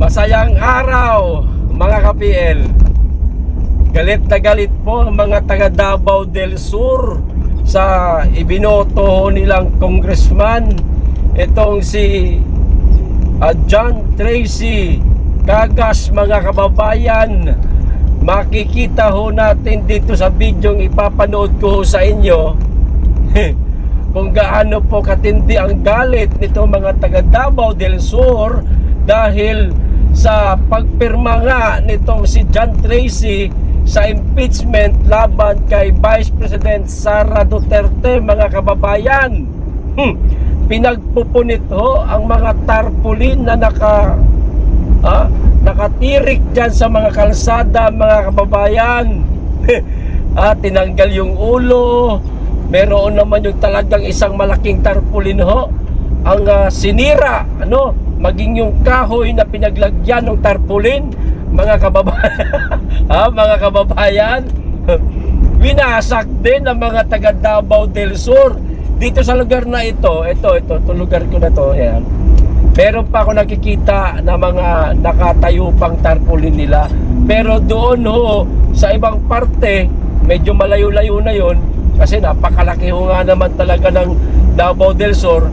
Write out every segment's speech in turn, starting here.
Masayang araw mga ka-PL. Galit na galit po ang mga taga Davao del Sur sa ibinoto nilang congressman, itong si John Tracy Cagas, mga kababayan. Makikita ho natin dito sa video ipapanood ko sa inyo kung gaano po katindi ang galit nito mga taga Davao del Sur dahil sa pagpirma nga nitong si John Tracy sa impeachment laban kay Vice President Sara Duterte, mga kababayan. Pinagpupunit ho ang mga tarpaulin na nakatirik dyan sa mga kalsada, mga kababayan. Tinanggal yung ulo. Meron naman yung talagang isang malaking tarpaulin ho ang sinira, maging yung kahoy na pinaglagyan ng tarpaulin, mga kababayan. Mga kababayan, winasak din ng mga taga Davao del Sur dito sa lugar na ito lugar ko na to. Ayan. Meron pa ako nakikita na mga nakatayo pang tarpaulin nila, pero doon ho sa ibang parte medyo malayo-layo na yon kasi napakalaki ho nga naman talaga ng Davao del Sur.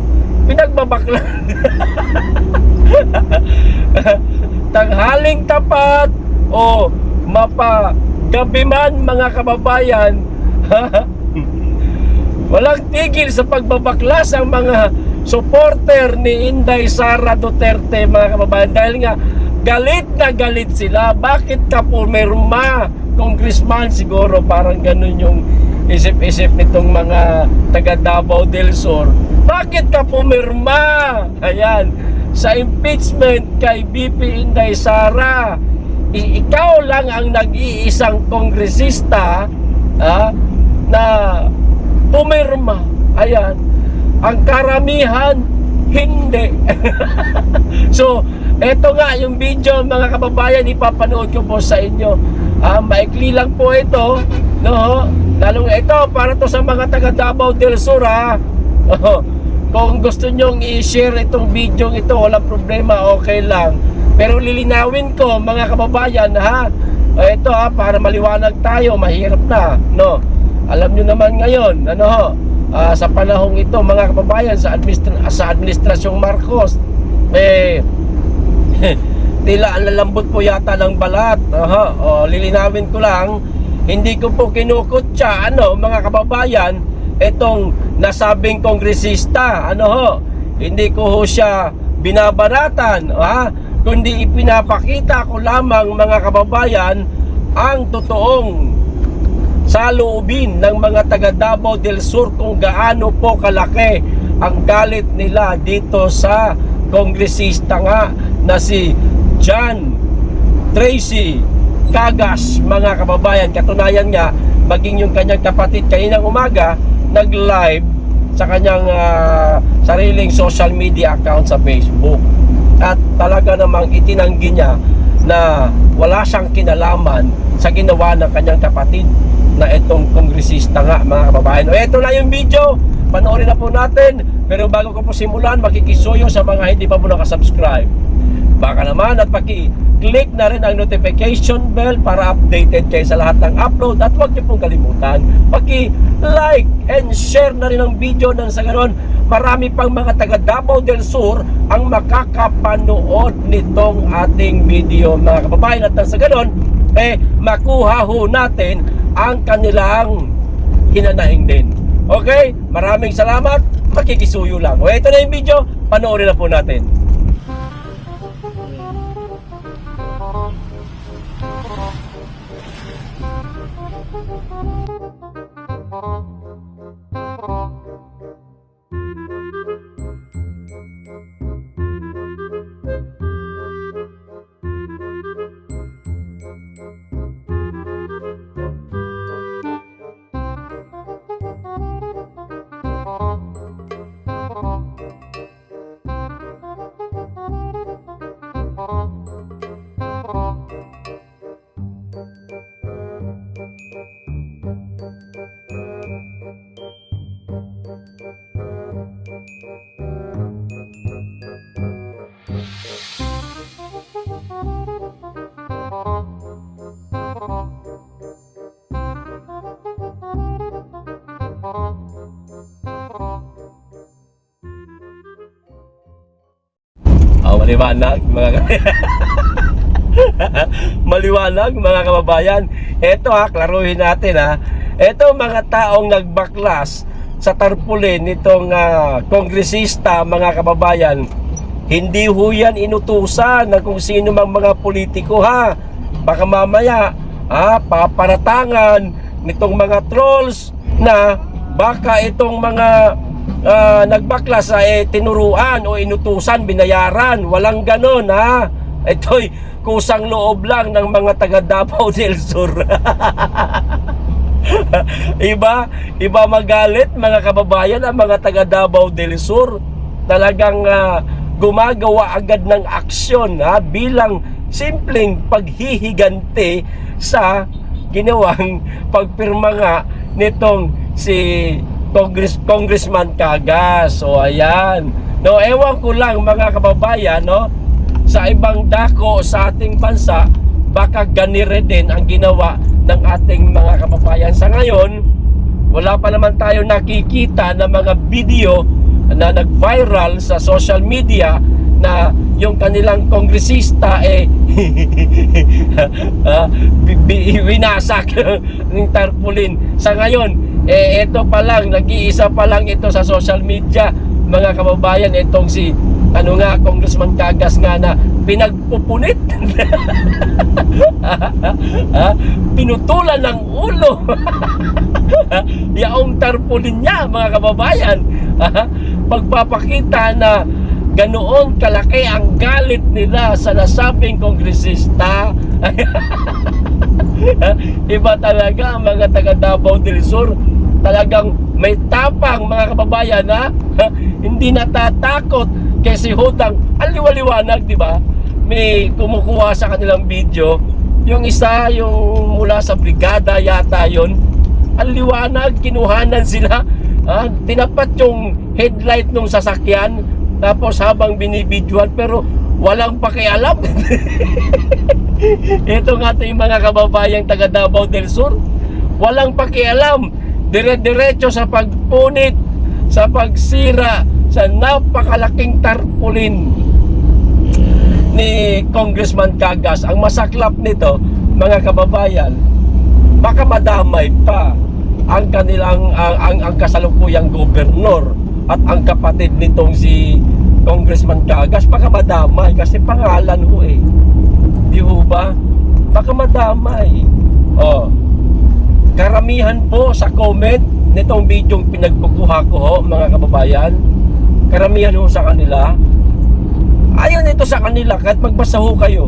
Pinagbabaklan. Tanghaling tapat o mapagabi man, mga kababayan, walang tigil sa pagbabaklas ang mga supporter ni Inday Sara Duterte, mga kababayan, dahil nga galit na galit sila. Bakit ka pumirma, congressman? Siguro parang ganun yung isip-isip nitong mga taga Davao del Sur. Bakit ka pumirma? Ayan, sa impeachment kay BP Inday Sara. Ikaw lang ang nag-iisang kongresista na pumirma. Ayan, ang karamihan hindi. So eto nga yung video, mga kababayan, ipapanood ko po sa inyo. Maikli lang po ito, lalong ito para to sa mga taga Davao del Sur. Kung gusto nyong i-share itong video ito, walang problema, okay lang. Pero lilinawin ko, mga kababayan, ito para maliwanag tayo, mahirap na, Alam nyo naman ngayon, sa panahong ito, mga kababayan, sa administrasyong Marcos, tila ang lalambot po yata ng balat. Lilinawin ko lang, hindi ko po kinukutya, mga kababayan, itong nasabing kongresista, hindi ko ho siya binabanatan, kundi ipinapakita ko lamang, mga kababayan, ang totoong saloobin ng mga taga Davao del Sur, kung gaano po kalaki ang galit nila dito sa kongresista nga na si John Tracy Cagas, mga kababayan. Katunayan nga, maging yung kanyang kapatid kaninang umaga nag-live sa kanyang sariling social media account sa Facebook, at talaga namang itinanggi niya na wala siyang kinalaman sa ginawa ng kanyang kapatid na itong kongresista nga, mga kababayan. Ito na yung video, panoorin na po natin. Pero bago ko po simulan, makikisuyo sa mga hindi pa po nakasubscribe, baka naman at paki-click na rin ang notification bell para updated kayo sa lahat ng upload. At huwag niyo pong kalimutan, paki-like and share na rin ang video, nang sa ganon marami pang mga taga Davao del Sur ang makakapanood nitong ating video, mga kababayan. At nang sa ganon, makuha ho natin ang kanilang hinanaing din. Okay? Maraming salamat. Makikisuyo lang. Ito na yung video. Panoorin na po natin. Maliwanag mga maliwanag mga kababayan. Ito klaruhin natin Ito mga taong nagbaklas sa tarpaulin nitong kongresista mga kababayan, hindi ho yan inutusan ng kung sino mang mga politiko Baka mamaya paparatangan nitong mga trolls na baka itong mga nagbaklas tinuruan o inutusan, binayaran. Walang ganon Ito'y kusang loob lang ng mga taga Davao del Sur. Iba magalit mga kababayan ang mga taga Davao del Sur. Talagang gumagawa agad ng aksyon bilang simpleng paghihiganti sa ginawang pagpirma nga nitong si Congressman Cagas. So ayan. No, ewan ko lang mga kababayan, sa ibang dako sa ating bansa, baka ganire din ang ginawa ng ating mga kababayan. Sa ngayon, wala pa naman tayo nakikita na mga video na nag-viral sa social media na yung kanilang kongresista winasak ng tarpaulin. Sa ngayon, ito pa lang, nag-iisa pa lang ito sa social media mga kababayan, itong si Congressman Cagas nga na pinagpupunit pinutulan ng ulo yaong tarpaulin niya mga kababayan. Pagpapakita na ganoon kalaki ang galit nila sa nasabing kongresista. Iba talaga ang mga taga Davao del Sur. Talagang may tapang mga kababayan hindi natatakot kasi hodang aliwaliwanag, di ba? May kumukuha sa kanilang video, yung isa yung mula sa brigada yata yon, aliwanag, kinuhanan sila, tinapat yung headlight ng sasakyan, tapos habang binibidyohan pero walang pakialam. Ito nga yung mga kababayang taga Davao del Sur, walang pakialam, dire-diretso sa pagpunit, sa pagsira sa napakalaking tarpaulin ni Congressman Cagas. Ang masaklap nito mga kababayan, baka madamay pa ang kanilang ang kasalukuyang gobernador at ang kapatid nitong si Congressman Cagas. Baka madamay kasi pangalan ho di ho ba? Baka madamay. Karamihan po sa comment nitong bidyong pinagkukuha ko mga kababayan, karamihan ho sa kanila, ayaw nito sa kanila. Kahit magbasa ho kayo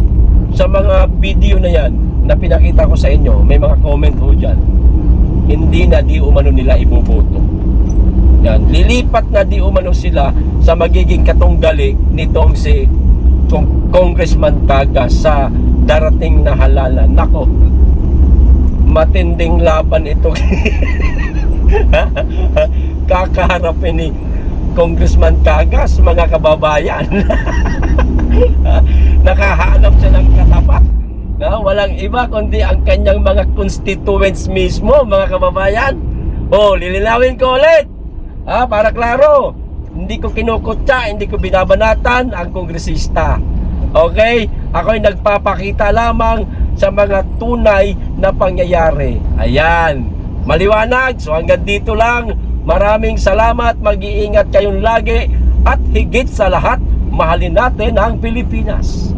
sa mga video na yan na pinakita ko sa inyo, may mga comment ho dyan, hindi na di umano nila iboboto. Yan, lilipat na di umano sila sa magiging katunggali nitong si Congressman Cagas sa darating na halalan. Nako, matinding laban ito. Kakaharapin ni Congressman Cagas mga kababayan. Nakahanap siya ng katapat walang iba kundi ang kanyang mga constituents mismo mga kababayan. Lilinawin ko ulit para klaro, hindi ko kinukutya, hindi ko binabanatan ang kongresista. Okay, ako'y nagpapakita lamang sa mga tunay na pangyayari. Ayan, maliwanag. So hanggang dito lang. Maraming salamat, mag-iingat kayong lagi, at higit sa lahat, mahalin natin ang Pilipinas.